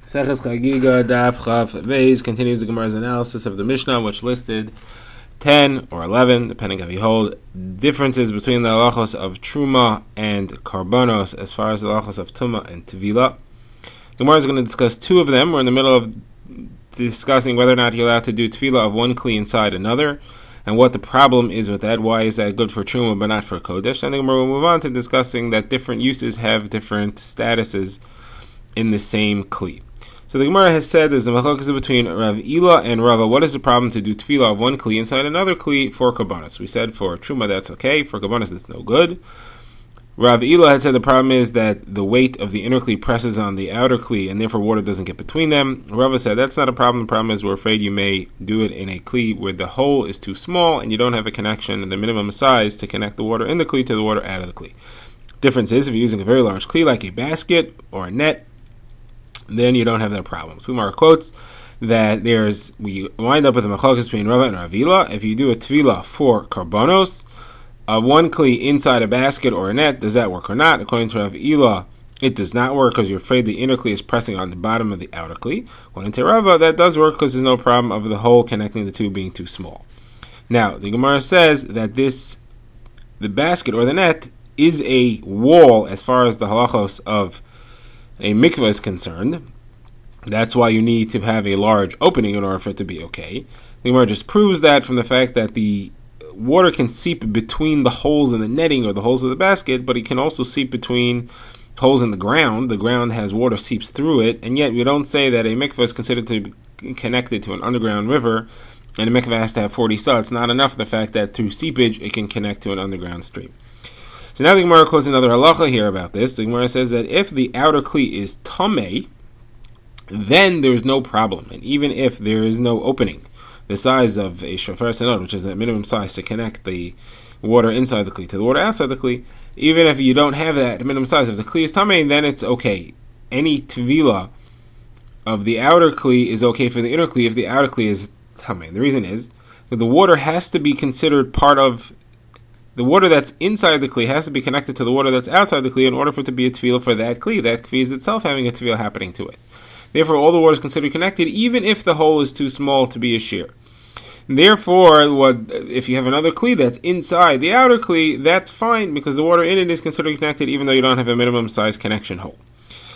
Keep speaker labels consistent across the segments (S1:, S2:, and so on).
S1: Chagiga Daf Vez continues the Gemara's analysis of the Mishnah, which listed 10 or 11, depending how you hold, differences between the halachos of Truma and Karbonos as far as the halachos of Tuma and Tvila. The Gemara is going to discuss two of them. We're in the middle of discussing whether or not you're allowed to do Tvila of one kli inside another, and what the problem is with that. Why is that good for Truma but not for Kodesh? And then we'll move on to discussing that different uses have different statuses in the same kli. So the Gemara has said there's a machlokes between Rav Ila and Rava. What is the problem to do tefillah of one kli inside another kli for karbonos? We said for truma that's okay, for karbonos that's no good. Rav Ila had said the problem is that the weight of the inner kli presses on the outer kli and therefore water doesn't get between them. Rava said that's not a problem. The problem is we're afraid you may do it in a kli where the hole is too small and you don't have a connection in the minimum size to connect the water in the kli to the water out of the kli. Difference is if you're using a very large kli like a basket or a net, then you don't have that problem. So Gemara quotes that we wind up with a machlokes between Rava and Rav Ila. If you do a tefillah for karbonos, one kli inside a basket or a net, does that work or not? According to Rav Ila, it does not work because you're afraid the inner kli is pressing on the bottom of the outer kli. According to Rava, that does work because there's no problem of the hole connecting the two being too small. Now, the Gemara says that the basket or the net is a wall as far as the halachos of a mikvah is concerned. That's why you need to have a large opening in order for it to be okay. The Gemara just proves that from the fact that the water can seep between the holes in the netting or the holes of the basket, but it can also seep between holes in the ground. The ground has water seeps through it, and yet we don't say that a mikvah is considered to be connected to an underground river, and a mikvah has to have 40 saw. It's not enough the fact that through seepage it can connect to an underground stream. So now the Gemara quotes another halacha here about this. The Gemara says that if the outer kli is tamei, then there's no problem. And even if there is no opening, the size of a shofar sanod, which is the minimum size to connect the water inside the kli to the water outside the kli, even if you don't have that minimum size, if the kli is tamei, then it's okay. Any tvila of the outer kli is okay for the inner kli if the outer kli is tamei. The reason is that the water has to be considered part of the water that's inside the kli has to be connected to the water that's outside the kli in order for it to be a tefillah for that kli. That kli is itself having a tefillah happening to it. Therefore, all the water is considered connected, even if the hole is too small to be a shear. Therefore, if you have another kli that's inside the outer kli, that's fine because the water in it is considered connected, even though you don't have a minimum size connection hole.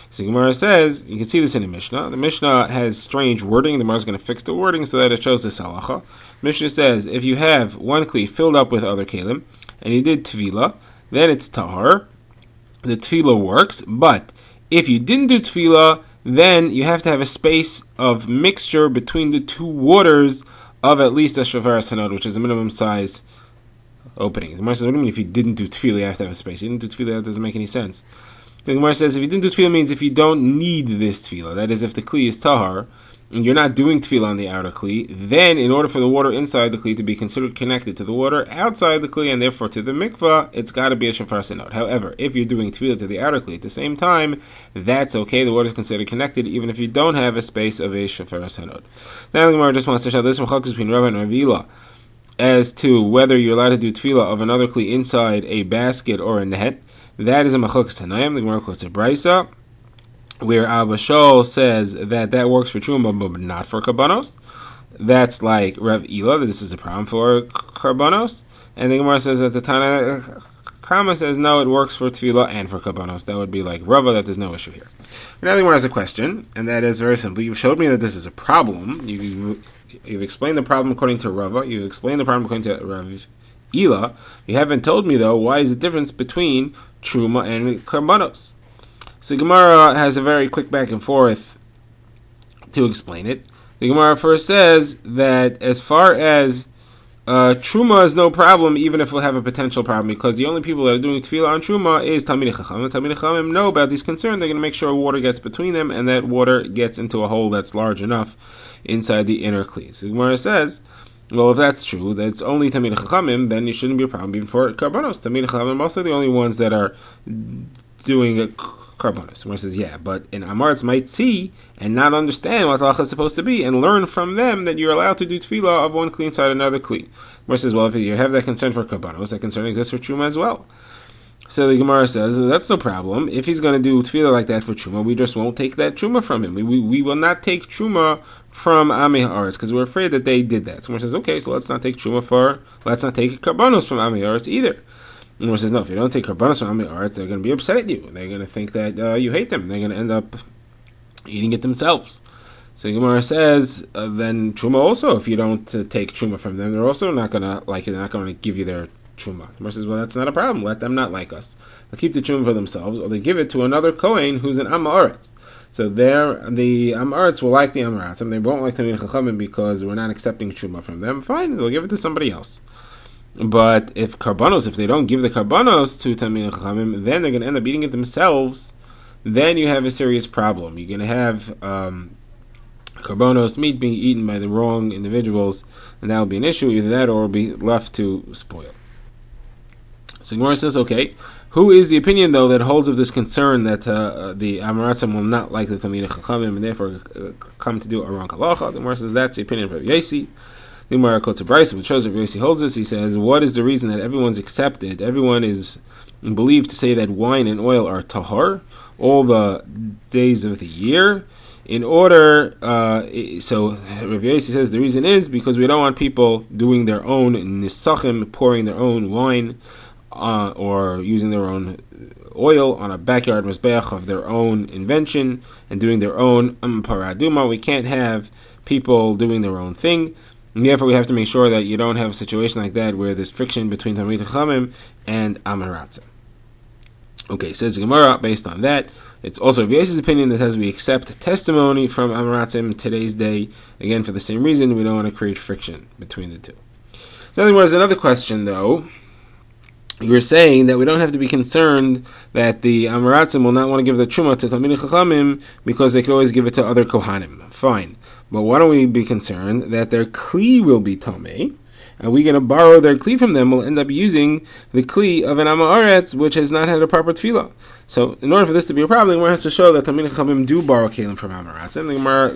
S1: So Gemara says, you can see this in the Mishnah. The Mishnah has strange wording. The Gemara is going to fix the wording so that it shows this halacha. The Mishnah says, if you have one kli filled up with other kelim, and you did tefillah, then it's tahar. The tefillah works, but if you didn't do tefillah, then you have to have a space of mixture between the two waters of at least a shofar sanod, which is a minimum size opening. The Gemara says, what do you mean if you didn't do tefillah, you have to have a space? You didn't do tefillah, that doesn't make any sense. The Gemara says if you didn't do tefillah means if you don't need this tefillah, that is if the kli is tahar, and you're not doing tefillah on the outer kli, then in order for the water inside the kli to be considered connected to the water outside the kli and therefore to the mikvah, it's got to be a shofar sanod. However, if you're doing tefillah to the outer kli at the same time, that's okay. The water is considered connected even if you don't have a space of a shofar sanod. Now the Gemara just wants to show this machlokes between Rava and Rav Ila as to whether you're allowed to do tefillah of another kli inside a basket or a net. That is a machlokes tanayim. The Gemara quotes a brisa where Abba Shaul says that works for truma but not for karbonos. That's like Rav Ila, that this is a problem for karbonos. And the Gemara says that the Tana Kama says no, it works for tefillah and for karbonos. That would be like Rava, that there's no issue here. Now the Gemara has a question, and that is very simple. You've showed me that this is a problem. You've explained the problem according to Rava. You've explained the problem according to Rav Ila. You haven't told me though why is the difference between truma and karbonos. So Gemara has a very quick back and forth to explain it. The Gemara first says that as far as truma is no problem, even if we'll have a potential problem, because the only people that are doing tefillah on truma is Talmidei Chachamim. Talmidei Chachamim know about these concerns. They're going to make sure water gets between them, and that water gets into a hole that's large enough inside the inner kli. So Gemara says, well, if that's true, that it's only Talmidei Chachamim, then it shouldn't be a problem even for karbonos. Talmidei Chachamim also the only ones that are doing a karbonos. Gemara says, yeah, but in Amarts might see and not understand what halacha is supposed to be and learn from them that you're allowed to do tefillah of one kli inside another kli. Gemara says, well, if you have that concern for karbonos, that concern exists for truma as well. So the Gemara says, that's no problem. If he's going to do tefillah like that for Truma, we just won't take that Truma from him. We will not take Truma from Amei Haaretz, because we're afraid that they did that. So Gemara says, okay, so let's not take Karbanos from Amei Haaretz either. And Gemara says, no, if you don't take Karbanos from Amei Haaretz, they're going to be upset at you. They're going to think that you hate them. They're going to end up eating it themselves. So Gemara says, then Truma also, if you don't take Truma from them, they're also not going to like it. They're not going to give you their Truma. Gemara says, well, that's not a problem. Let them not like us. They'll keep the Truma for themselves, or they give it to another Kohen who's an Am Haaretz. So the Am Haaretz will like the Am Haaretzim. They won't like the Talmidei Chachamim because we're not accepting Truma from them. Fine, they'll give it to somebody else. But if they don't give the Karbanos to Talmidei Chachamim, then they're going to end up eating it themselves. Then you have a serious problem. You're going to have Karbanos, meat being eaten by the wrong individuals, and that will be an issue. Either that or will be left to spoil. So Gemara says, okay, who is the opinion though that holds of this concern that the Am Haaretzim will not like the Talmidei Chachamim and therefore come to do a wrong halacha? The Gemara says that's the opinion of Rabbi Yosi. The Gemara quotes a brayso which shows Rabbi Yosi holds this. He says, what is the reason that everyone's accepted? Everyone is believed to say that wine and oil are tahar all the days of the year. In order, so Rabbi Yosi says the reason is because we don't want people doing their own nisachim, pouring their own wine, or using their own oil on a backyard mizbeach of their own invention and doing their own paraduma. We can't have people doing their own thing. And therefore, we have to make sure that you don't have a situation like that where there's friction between Talmidei Chachamim and Am Haaretzim. Okay, says the Gemara, based on that, it's also Rabbi Yosef's opinion that as we accept testimony from Am Haaretzim in today's day, again, for the same reason, we don't want to create friction between the two. Then there was another question, though. You were saying that we don't have to be concerned that the Am Haaretzim will not want to give the Truma to Talmidei Chachamim because they could always give it to other Kohanim. Fine. But why don't we be concerned that their Kli will be Tamei, and we're going to borrow their Kli from them, we'll end up using the Kli of an Am Haaretz which has not had a proper tefillah. So in order for this to be a problem, one has to show that Talmidei Chachamim do borrow Kalim from Am Haaretz. And the Gemara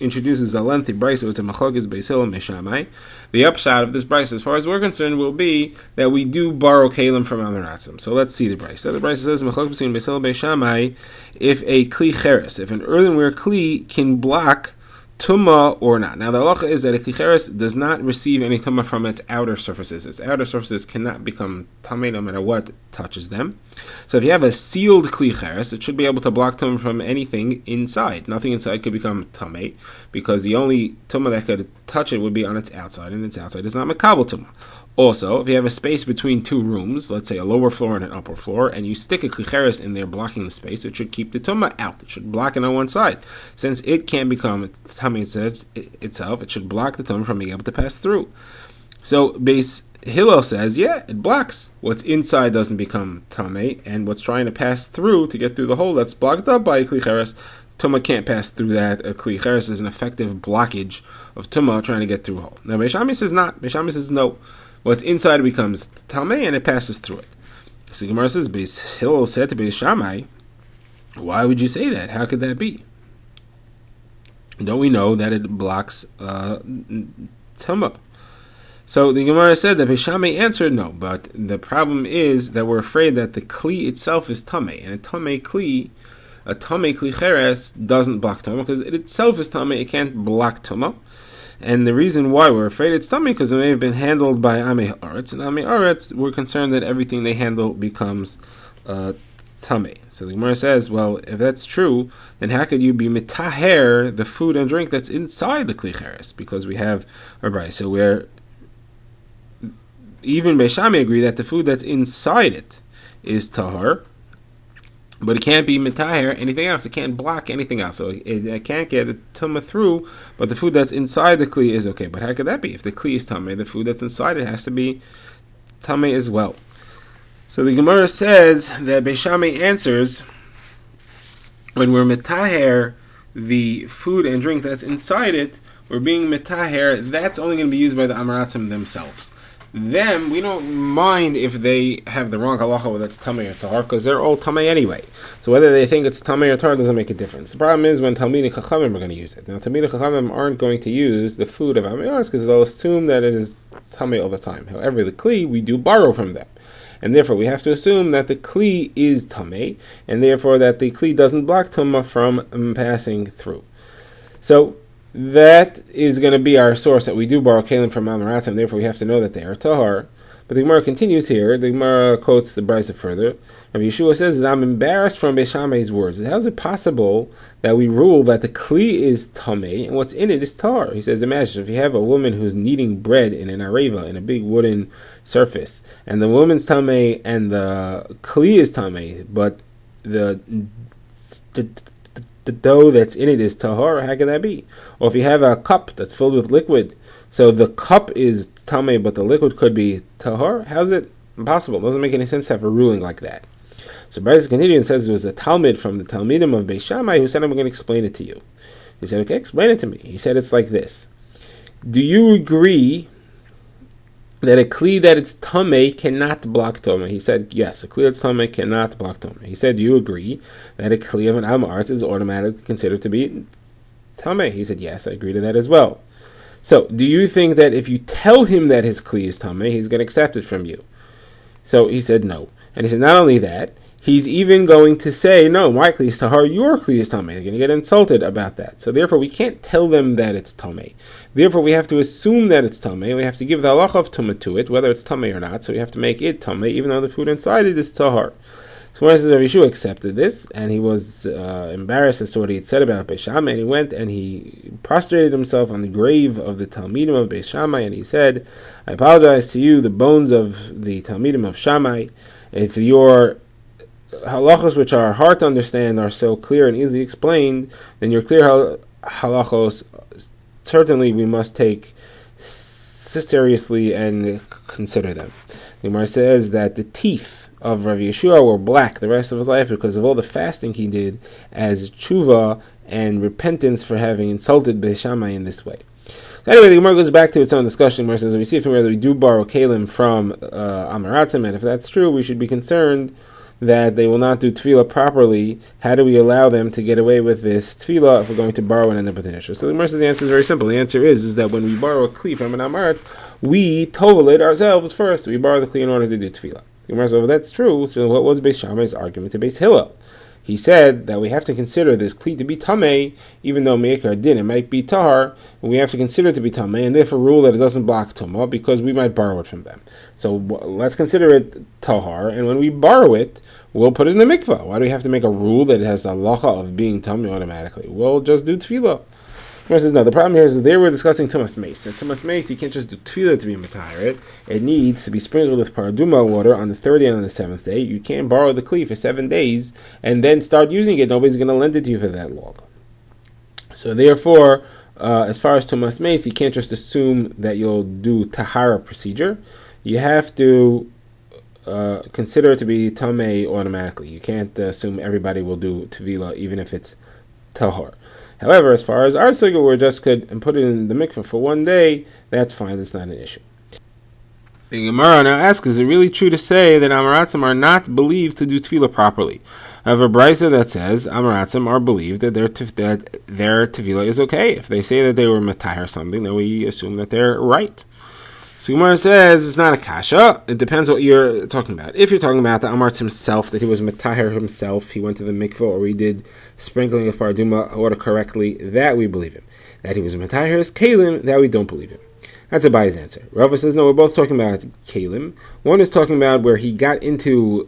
S1: introduces a lengthy brayso. It's a machlokes Beis Hillel and Shammai. The upshot of this brayso, as far as we're concerned, will be that we do borrow kalim from Am Haaretzim. So let's see the brayso. The brayso says machlokes between Beis Hillel and Shammai, if a kli cheres, if an earthenware kli can block Tumah or not. Now the halacha is that a kli cheres does not receive any tumah from its outer surfaces. Its outer surfaces cannot become tamei no matter what touches them. So if you have a sealed kli cheres, it should be able to block tumah from anything inside. Nothing inside could become tamei because the only tumah that could touch it would be on its outside, and its outside is not makabel tumah. Also, if you have a space between two rooms, let's say a lower floor and an upper floor, and you stick a kli cheres in there blocking the space, it should keep the tumah out. It should block it on one side. Since it can't become tamei itself, it should block the tumah from being able to pass through. So Beis Hillel says, yeah, it blocks. What's inside doesn't become tamei, and what's trying to pass through to get through the hole that's blocked up by a kli cheres, tumah can't pass through that. A kli cheres is an effective blockage of tumah trying to get through a hole. Now Beis Shammai says not. Beis Shammai says no. What's inside becomes tamei and it passes through it. So Gemara says, Beis Hillel said to Beis Shammai, why would you say that? How could that be? Don't we know that it blocks tumah? So the Gemara said that Beis Shammai answered no, but the problem is that we're afraid that the kli itself is tamei, and a tamei kli cheres doesn't block tumah because it itself is tamei. It can't block tumah. And the reason why we're afraid it's tamei because it may have been handled by Amei Haaretz, and Amei Haaretz, we're concerned that everything they handle becomes tamei. So the Gemara says, well, if that's true, then how could you be mitaher the food and drink that's inside the kli cheres? Because we have a brayso, so where even Beis Shammai agree that the food that's inside it is tahar, but it can't be mitaher anything else. It can't block anything else. So it can't get a tumah through, but the food that's inside the kli is okay. But how could that be? If the kli is tamei, the food that's inside it has to be tamei as well. So the Gemara says that Beis Shammai answers, when we're mitaher the food and drink that's inside it, we're being mitaher, that's only going to be used by the Am Haaretzim themselves. Them, we don't mind if they have the wrong halacha whether it's tamei or tahar, because they're all tamei anyway. So whether they think it's tamei or tahar doesn't make a difference. The problem is when Talmidei Chachamim are going to use it. Now Talmidei Chachamim aren't going to use the food of Amei Haaretz because they'll assume that it is tamei all the time. However, the kli we do borrow from them, and therefore we have to assume that the kli is tamei, and therefore that the kli doesn't block tumah from passing through. So that is going to be our source that we do borrow kelim from Amaratzim, therefore we have to know that they are tahar. But the Gemara continues here. The Gemara quotes the Brisa further. And Yeshua says, I'm embarrassed from Beis Shammai's words. How is it possible that we rule that the kli is tamei and what's in it is tar? He says, imagine if you have a woman who's kneading bread in an areva, in a big wooden surface, and the woman's tamei and the kli is tamei, but the dough that's in it is tahor, how can that be? Or if you have a cup that's filled with liquid, so the cup is tamei, but the liquid could be tahor, how's it impossible? It doesn't make any sense to have a ruling like that. So Brisa continues and says there was a Talmud from the Talmidim of Beis Shammai who said, I'm going to explain it to you. He said, okay, explain it to me. He said, it's like this. Do you agree that a kli that it's tamei cannot block tumah? He said, yes, a kli that's tamei cannot block tumah. He said, do you agree that a kli of an amaretz is automatically considered to be tamei? He said, yes, I agree to that as well. So, do you think that if you tell him that his kli is tamei, he's going to accept it from you? So he said, no. And he said, not only that, he's even going to say, no, my kli is tahar, your kli is tamei. They're going to get insulted about that. So therefore, we can't tell them that it's tamei. Therefore, we have to assume that it's tamei. We have to give the halacha of tumah to it, whether it's tamei or not. So we have to make it tamei, even though the food inside it is tahar. So when Rav Yeshua accepted this, and he was embarrassed as to what he had said about Beis Shammai, and he went and he prostrated himself on the grave of the Talmidim of Beis Shammai, and he said, I apologize to you, the bones of the Talmidim of Shammai. If your halachos, which are hard to understand, are so clear and easily explained, then your clear halachos, certainly we must take seriously and consider them. The Gemara says that the teeth of Rav Yeshua were black the rest of his life because of all the fasting he did as tshuva and repentance for having insulted Beis Shammai in this way. Anyway, the Gemara goes back to its own discussion where it says we see from whether we do borrow kelim from Amaratzim, and if that's true, we should be concerned that they will not do tefillah properly. How do we allow them to get away with this tefillah if we're going to borrow and end up with an issue? So the Gemara says the answer is very simple. The answer is that when we borrow a kli from an Amaretz, we tovel it ourselves first. We borrow the kli in order to do tefillah. The Gemara says, well, that's true. So what was Beis Shammai's argument to Beis Hillel? He said that we have to consider this kli to be tamei, even though meikar din, it might be tahar, and we have to consider it to be tamei, and therefore rule that it doesn't block tumah, because we might borrow it from them. So let's consider it tahar, and when we borrow it, we'll put it in the mikvah. Why do we have to make a rule that it has the halacha of being tamei automatically? We'll just do tefillah. He says, no, the problem here is that they were discussing tumas meis. So tumas meis, you can't just do tefillah to be matayer. It needs to be sprinkled with paraduma water on the third day and on the seventh day. You can't borrow the kli for 7 days and then start using it. Nobody's going to lend it to you for that long. So therefore, as far as tumas meis, you can't just assume that you'll do tahara procedure. You have to consider it to be tamei automatically. You can't assume everybody will do tefillah even if it's tahar. However, as far as our suga, we just could put it in the mikveh for 1 day, that's fine, that's not an issue. The Gemara now asks, is it really true to say that Amaratzim are not believed to do tefillah properly? I have a brisa that says Amaratzim are believed that their tefillah is okay. If they say that they were matayr something, then we assume that they're right. So Gemara says it's not a kasha. It depends what you're talking about. If you're talking about the Amaretz himself, that he was matahir himself, he went to the mikveh, or he did sprinkling of paraduma water correctly, that we believe him. That he was matahir his kalim, that we don't believe him. That's Abai's answer. Rava says no, we're both talking about kalim. One is talking about where he got into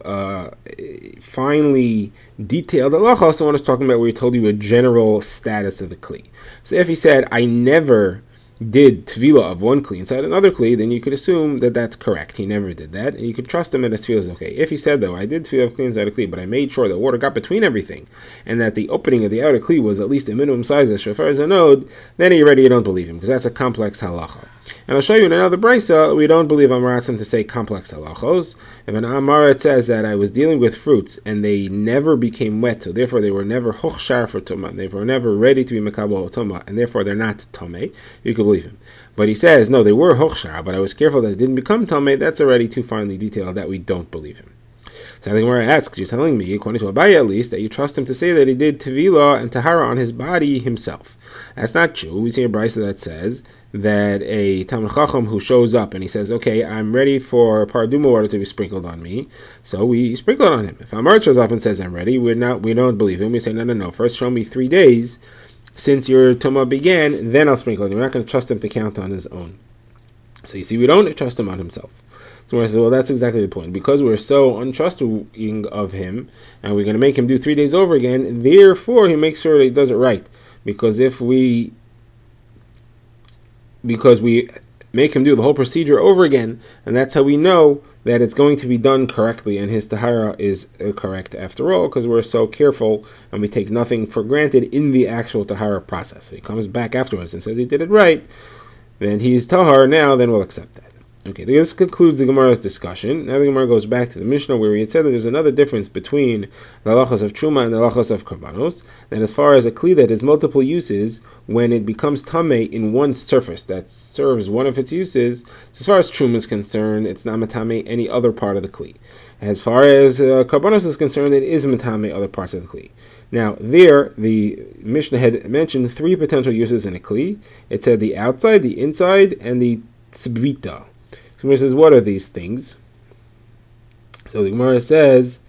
S1: finely detailed halacha, so one is talking about where he told you a general status of the kli. So if he said, I never did tevilah of one kli inside another kli, then you could assume that that's correct. He never did that, and you could trust him that his tevilah is okay. If he said, though, I did tevilah of kli inside a kli, but I made sure that water got between everything, and that the opening of the outer kli was at least a minimum size as far as a node, then you don't believe him, because that's a complex halacha. And I'll show you in another brisa, we don't believe Amaratzim to say complex halachos. If an Amaret says that I was dealing with fruits, and they never became wet, so therefore they were never hochshar for tumah, they were never ready to be mekabel tumah, and therefore they're not tomei, you could believe him. But he says, no, they were hochshar, but I was careful that it didn't become tamei, that's already too finely detailed that we don't believe him. So the Gemara asks, you're telling me, according to Abaye at least, that you trust him to say that he did Tevilah and Tahara on his body himself. That's not true. We see a brisa that says that a Talmid Chacham who shows up and he says, okay, I'm ready for Paraduma water to be sprinkled on me, so we sprinkle it on him. If Amar shows up and says, I'm ready, we don't believe him. We say, no, first show me 3 days since your Tumah began, then I'll sprinkle it. We're not going to trust him to count on his own. So you see, we don't trust him on himself. So I says, well, that's exactly the point. Because we're so untrusting of him, and we're going to make him do 3 days over again, therefore he makes sure that he does it right. Because we make him do the whole procedure over again, and that's how we know that it's going to be done correctly, and his tahara is correct after all, because we're so careful, and we take nothing for granted in the actual tahara process. He comes back afterwards and says he did it right, then he's tahar now, then we'll accept that. Okay, this concludes the Gemara's discussion. Now the Gemara goes back to the Mishnah where we had said that there's another difference between the halachos of Truma and the halachos of Karbanos. That as far as a kli that has multiple uses, when it becomes tamei in one surface that serves one of its uses, as far as Truma is concerned, it's not matame any other part of the kli. As far as Karbanos is concerned, it is matame other parts of the kli. Now, there, the Mishnah had mentioned 3 potential uses in a kli. It said the outside, the inside, and the tzbita. So Gemara says, what are these things? So the Gemara says,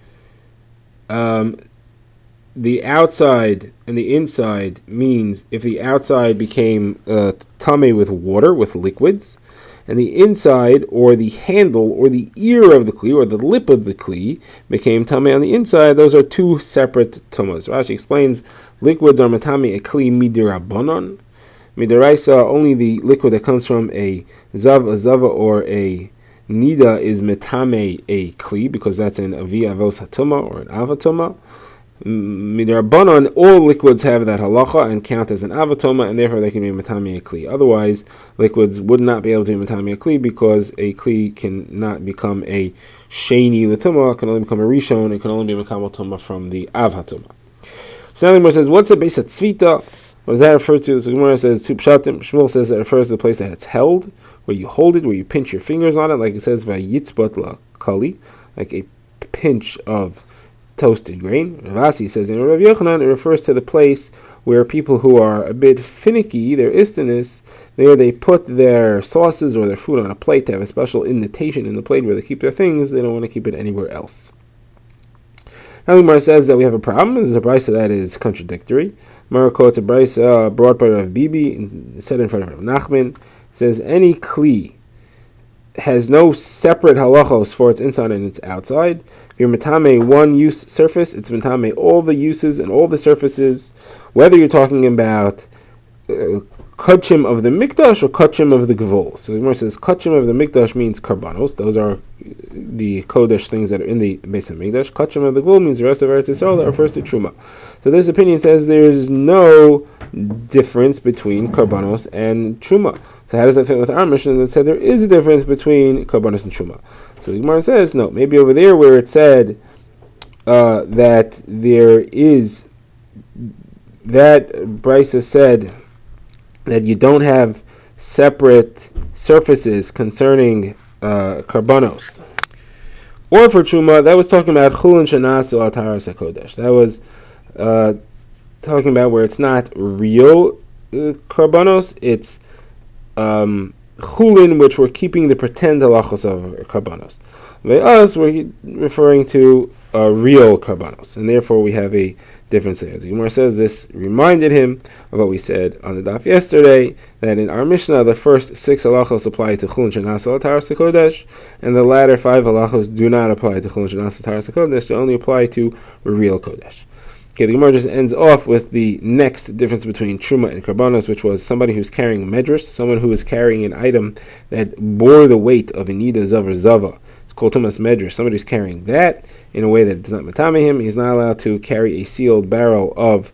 S1: the outside and the inside means if the outside became tamei with water, with liquids, and the inside, or the handle, or the ear of the kli, or the lip of the kli, became tamei on the inside, those are 2 separate tumas. Rashi explains, liquids are matami a kli midirabanan. Midaraisa, only the liquid that comes from a zava, or a nida is metame a kli, because that's an avi avos hatuma, or an avatuma. Midarabanan, all liquids have that halacha and count as an avatoma, and therefore they can be metame a kli. Otherwise, liquids would not be able to be metame a kli, because a kli cannot become a sheni latuma, it can only become a rishon, it can only be mekabel tuma from the avatoma. So now the Gemara says, what's a base at tzvita? What does that refer to? So Gemara says 2 pshatim. Shmuel says that refers to the place that it's held, where you hold it, where you pinch your fingers on it, like it says vayitzbot la kali, like a pinch of toasted grain. Ravasi says in Rav Yochanan it refers to the place where people who are a bit finicky, their istiness, there they put their sauces or their food on a plate to have a special indentation in the plate where they keep their things. They don't want to keep it anywhere else. Now the Gemara says that we have a problem. This is a brisa that is contradictory. Gemara quotes a brisa brought by Rav Bibi, said in front of Rav Nachman. It says any kli has no separate halachos for its inside and its outside. If you're metame one use surface, it's metame all the uses and all the surfaces, whether you're talking about kachim of the mikdash or kachim of the gevul. So the Gemara says kachim of the mikdash means karbanos. Those are the kodesh things that are in the base of mikdash. Kachim of the gevul means the rest of Eretz Yisrael that refers to truma. So this opinion says there's no difference between karbanos and truma. So how does that fit with our mission that said there is a difference between karbanos and truma? So the Gemara says no. Maybe over there where it said that there is, that brisa said that you don't have separate surfaces concerning karbanos. Or for truma, that was talking about chulin shenasu al taharas hakodesh. That was talking about where it's not real karbanos, it's chulin, which we're keeping the pretend halachos of karbanos. By us, we're referring to real karbanos, and therefore we have a difference there. The Gemara says this reminded him of what we said on the daf yesterday, that in our Mishnah the first 6 halachos apply to chulin shenasu al taharas hakodesh, and the latter 5 halachos do not apply to chulin shenasu al taharas hakodesh; they only apply to real kodesh. Okay, the Gemara just ends off with the next difference between truma and karbanos, which was somebody who's carrying a medrash, someone who is carrying an item that bore the weight of a nida zav or zava. It's called tumas medrash. Somebody who's carrying that in a way that does not matame him, he's not allowed to carry a sealed barrel of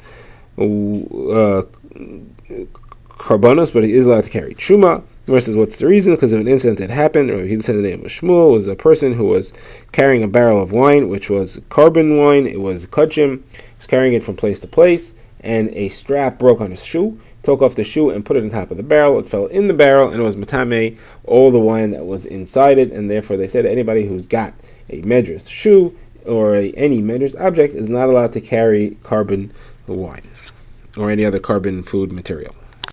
S1: karbanos, but he is allowed to carry truma. The Gemara says, what's the reason? Because of an incident that happened, or he said the name of Shmuel, was a person who was carrying a barrel of wine, which was carbon wine, it was kachim. Was carrying it from place to place, and a strap broke on his shoe. He took off the shoe and put it on top of the barrel. It fell in the barrel, and it was matame all the wine that was inside it, and therefore they said anybody who's got a medrash shoe or any measures object is not allowed to carry carbon wine or any other carbon food material.